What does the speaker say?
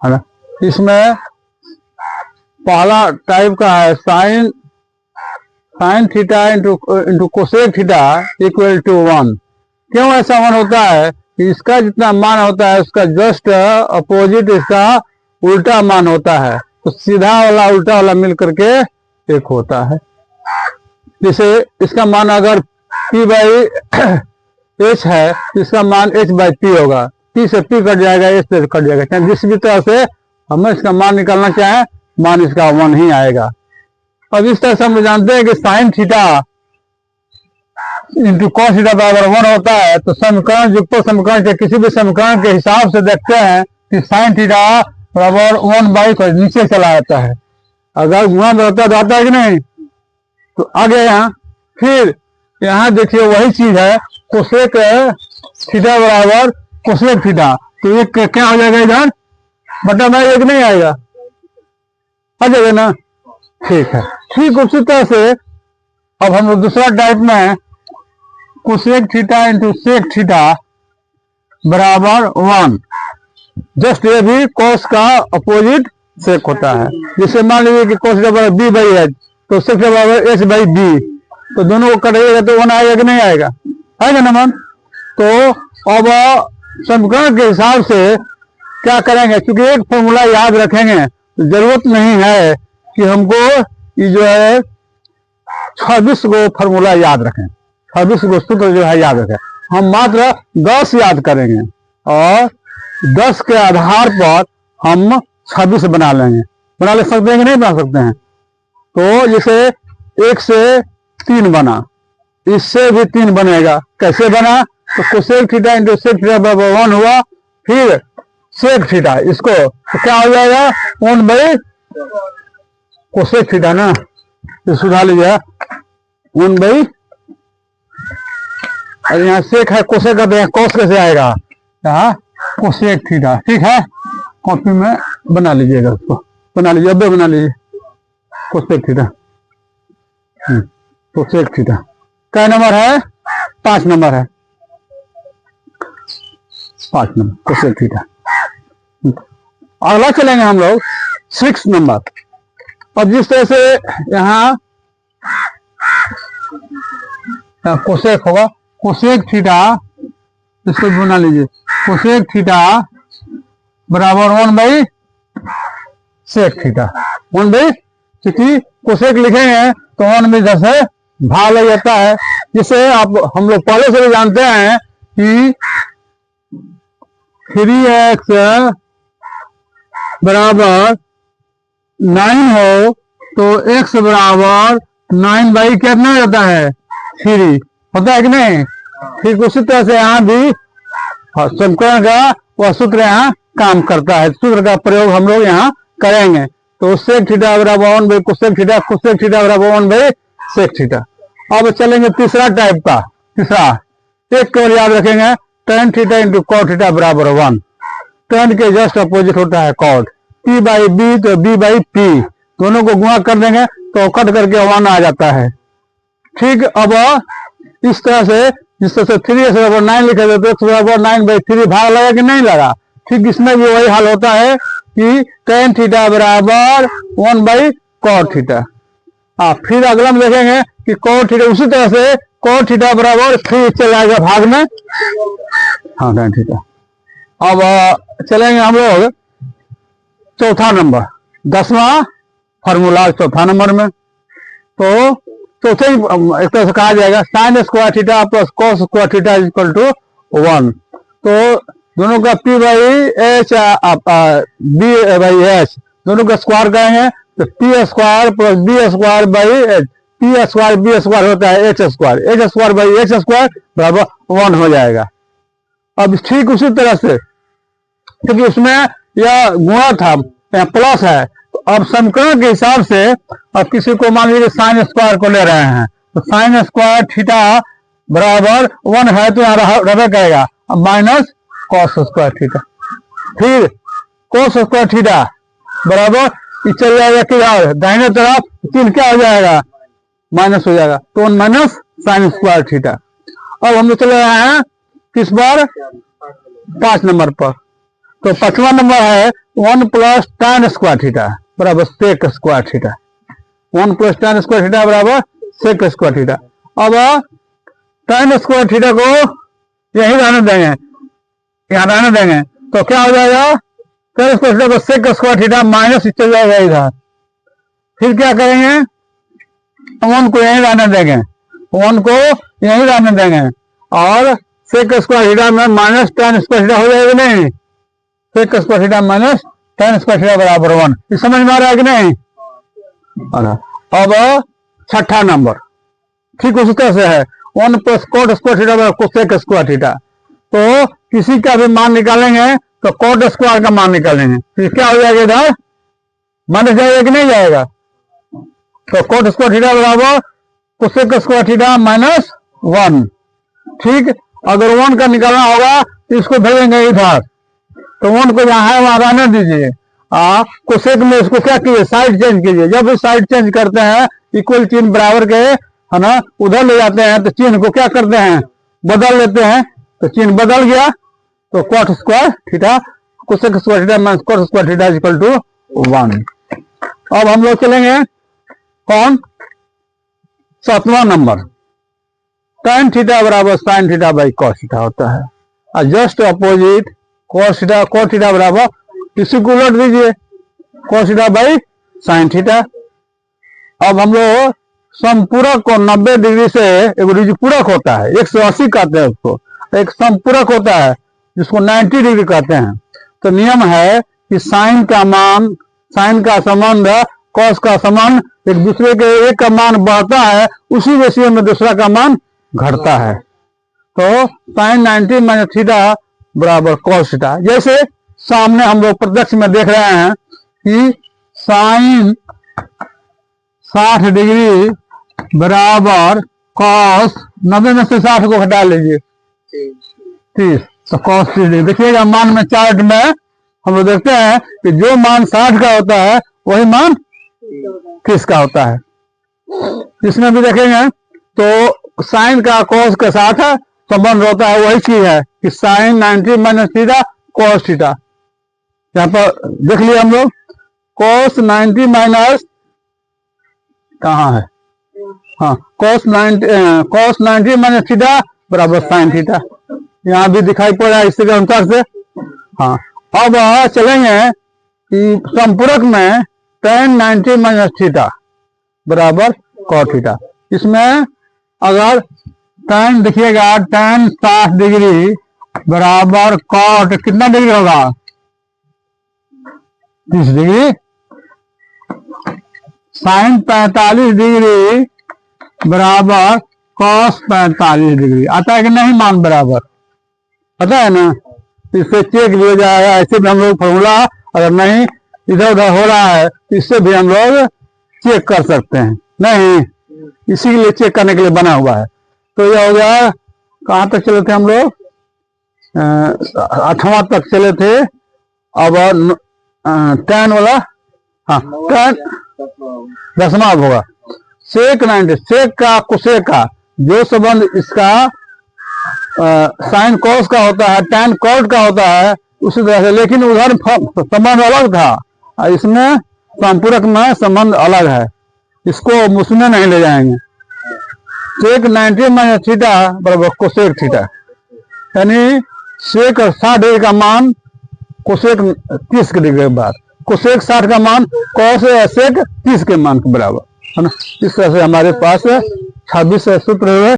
है ना। इसमें पहला टाइप का है sine theta into cosec theta equal to 1। क्यों ऐसा 1 होता है कि इसका जितना मान होता है उसका जस्ट अपोजिट इसका उल्टा मान होता है, तो सीधा वाला उल्टा वाला मिल करके एक होता है। जैसे इसका मान अगर p बाई h है, इसका मान h बाई p होगा। p से p कट जाएगा, h से कट जाएगा। जिस भी तरह से हमें इसका मान निकालना चाहे, मान इसका 1 ही आएगा। अब इस तरह से हम जानते हैं कि sign theta into cos theta बराबर 1 होता है। तो समीकरण युगपत समीकरण के किसी भी समीकरण के हिसाब से देखते हैं कि साइन थीटा बराबर 1 बाई नीचे चला जाता है। अगर गुणा में होता है तो आता है कि नहीं, तो आगे यहाँ फिर यहाँ देखिए वही चीज है, कोसेक थीटा बराबर कोसेक थीटा। तो एक क्या हो जाएगा, इधर बटा में एक नहीं आएगा, आ जाएगा ना। ठीक है, ठीक उसी तरह से अब हम लोग दूसरा टाइप में cosec theta into sec theta बराबर 1। जस्ट ये भी कोस का अपोजिट सेक होता है। जैसे मान लीजिए कि कोस बराबर बी बाई एच, तो सेक बराबर एच बाई बी, तो दोनों को कटेगा तो 1 आएगा कि नहीं आएगा, आएगा ना मान। तो अब समीकरण के हिसाब से क्या करेंगे, क्योंकि एक फॉर्मूला याद रखेंगे, तो जरूरत नहीं है कि हमको ये जो है 26 गो फॉर्मूला याद रखें, 26 गो सूत्र जो है याद रखें। हम मात्र 10 याद करेंगे और 10 के आधार पर हम 26 बना लेंगे। बना ले सकते हैं कि नहीं बना सकते हैं। तो जैसे 1 से 3 बना, इससे भी 3 बनेगा। कैसे बना, तो cosec theta into sec theta बराबर 1 हुआ। फिर सेक थीटा, इसको तो क्या हो जाएगा 1 बाई कोसेक थीटा ना, तो सुधार लीजिए 1 बाई, और यहाँ सेक है कोसेक का, तो कोस कैसे आएगा, यहाँ कोसेक थीटा। ठीक है, कॉपी में बना लीजिएगा, उसको बना लीजिए, अब बना लीजिए कोसेक थीटा। कोसेक थीटा क्या नंबर है, 5 नंबर है, 5 नंबर कोसेक थीटा। अगला चलेंगे हम लोग 6 नंबर। अब जिस तरह से यहाँ कोसेक होगा, कोसेक थीटा, इसको बना लीजिए, कोसेक थीटा बराबर 1 बाई सेक थीटा। 1 बाई, क्योंकि कोसेक लिखेंगे तो 1 में इधर से भाग लग जाता है। जिसे आप हम लोग पहले से भी जानते हैं कि 3x बराबर 9 हो तो x बराबर 9 बाई कितना होता है, 3 होता है कि नहीं। ठीक उसी तरह से यहाँ भी समीकरण का वह सूत्र यहाँ काम करता है। सूत्र का प्रयोग हम लोग यहाँ करेंगे। तो सेक थीटा बराबर 1 by cosec theta, cosec theta बराबर 1 बाई सेक थीटा। अब चलेंगे तीसरा टाइप का। तीसरा एक केवल याद रखेंगे, tan theta into cot theta बराबर 1। tan के जस्ट अपोजिट होता है कॉट। p बाई बी तो b बाई p, दोनों को गुणा कर देंगे तो कट करके 1 आ जाता है। ठीक, अब इस तरह से जिस तरह से 3x बराबर 9 लिखे थे, तो x बराबर 9 बाई 3 भाग लगा कि नहीं लगा। ठीक इसमें भी वही हाल होता है कि tan थीटा बराबर 1 बाई कॉट थीटा। फिर अगला में देखेंगे कि कॉट थीटा उसी तरह से कॉट थीटा बराबर 3 चल जाएगा भाग में, हाँ tan थीटा। अब चलेंगे हम लोग चौथा नंबर, 10वां फॉर्मूला चौथा नंबर में। तो चौथे एक तरह से कहा जाएगा sine square theta plus cos square theta equal to 1। तो दोनों का p by H B by H दोनों का स्क्वायर करेंगे तो p square plus B square by H, p square B square होता है H square by H square बराबर 1 हो जाएगा। अब ठीक उसी तरह से, क्योंकि उसमें यह गुणा था, यहाँ प्लस है, तो अब समीकरण के हिसाब से अब किसी को मान लीजिए साइन स्क्वायर को ले रहे हैं, तो साइन स्क्वायर थीटा बराबर 1 है तो यहाँ रहे करेगा, अब माइनस कॉस स्क्वायर थीटा। फिर कॉस स्क्वायर थीटा बराबर चल जाएगा किधर, दाहिने तरफ, चिन्ह क्या हो जाएगा, माइनस हो जाएगा, तो 1 माइनस साइन स्क्वायर थीटा। अब हम चले रहे हैं किस पर, 5 नंबर पर। तो 5वां नंबर है 1 प्लस tan स्क्वायर थीटा बराबर sec square theta. 1 plus tan square theta बराबर सेक स्क्वायर थीटा। अब tan स्क्वायर थीटा को यही रहने देंगे, यहाँ रहने देंगे, तो क्या हो जाएगा, tan स्क्वायर थीटा को सेक स्क्वायर थीटा माइनस चल जाएगा इधर। फिर क्या करेंगे, 1 को यहीं रहने देंगे, 1 को यहीं रहने देंगे, और सेक स्क्वायर थीटा में माइनस tan स्क्वायर थीटा हो जाएगा नहीं, sec square theta minus tan square theta बराबर 1। ये समझ में आ रहा है कि नहीं? अब छठा नंबर ठीक उसी तरह से है, 1 प्लस कोट स्क्वायर थीटा बराबर कोसेक स्क्वायर थीटा। तो किसी का भी मान निकालेंगे तो कोट स्क्वायर का मान निकालेंगे, फिर क्या हो जाएगा, इधर माइनस जाएगा कि नहीं जाएगा, तो कोट स्क्वायर थीटा बराबर कोसेक स्क्वायर थीटा माइनस 1। ठीक, अगर 1 का निकालना होगा तो इसको भेजेंगे इधर, तो 1 को जहां है वहां रहने दीजिए, कोसेक में इसको क्या कीजिए, साइड चेंज कीजिए। जब भी साइड चेंज करते हैं इक्वल चिन्ह बराबर के, है ना, उधर ले जाते हैं तो चिन्ह को क्या करते हैं, बदल लेते हैं, तो चिन्ह बदल गया, तो cot square theta cosec square theta minus cot square theta equal to 1। अब हम लोग चलेंगे कौन, 7वां नंबर, tan थीटा बराबर sin theta by cos theta होता है, और just opposite cos theta, cos theta बराबर इसी को उलट दीजिए, cos theta by sin theta. अब हम लोग समपूरक को 90 डिग्री से, एक रिजपूरक होता है 180 कहते हैं उसको, एक समपूरक होता है जिसको 90 डिग्री कहते हैं। तो नियम है कि साइन का मान, साइन का संबंध कॉस का संबंध एक दूसरे के, एक का मान बढ़ता है उसी रेशियो में दूसरा का मान घटता है। तो साइन 90 माइनस थीटा बराबर कॉस थीटा। जैसे सामने हम लोग प्रत्यक्ष में देख रहे हैं कि साइन 60 डिग्री बराबर कॉस, 90 में से 60 को हटा लीजिए 30, तो कॉस 30 डिग्री। देखिएगा मान में चार्ट में हम लोग देखते हैं कि जो मान 60 का होता है वही मान 30 का होता है। इसमें भी देखेंगे तो साइन का कॉस के साथ संबंध होता है, वही चीज है कि sine 90 minus theta cos theta. यहाँ पर देख लिया हम लोग, कॉस 90 माइनस कहाँ है, हाँ कॉस 90 माइनस थीटा बराबर साइन थीटा, यहाँ भी दिखाई पड़ रहा है इसके अनुसार से। हाँ, अब चलेंगे कि संपूरक में tan 90 माइनस थीटा बराबर cos थीटा। इसमें अगर tan देखिएगा, tan 60 डिग्री बराबर cot कितना डिग्री होगा, 30 डिग्री। साइन 45 डिग्री बराबर cos 45 डिग्री आता है कि नहीं, मान बराबर पता है ना, इससे चेक लिया जाएगा। ऐसे भी हम लोग फॉर्मूला अगर नहीं इधर उधर हो रहा है इससे भी हम लोग चेक कर सकते हैं, नहीं इसी के लिए चेक करने के लिए बना हुआ है। तो यह हो गया, कहाँ तक चले थे हम लोग, 8वां तक चले थे। अब tan वाला, हाँ tan 10वां होगा, सेक 90, सेक का कोसेक का जो संबंध इसका साइन कॉस का होता है tan कॉट का होता है उसी तरह से, लेकिन उधर संबंध अलग था, इसमें संपूरक में संबंध अलग है, इसको उसमें नहीं ले जाएंगे। सेक 90 माइनस थीटा बराबर कोसेक थीटा, यानी सेक 60 डिग्री का मान कोसेक 30 डिग्री के बाद, कोसेक 60 का मान कॉस सेक 30 के मान के बराबर है ना। इस तरह से हमारे पास 26 सूत्र है।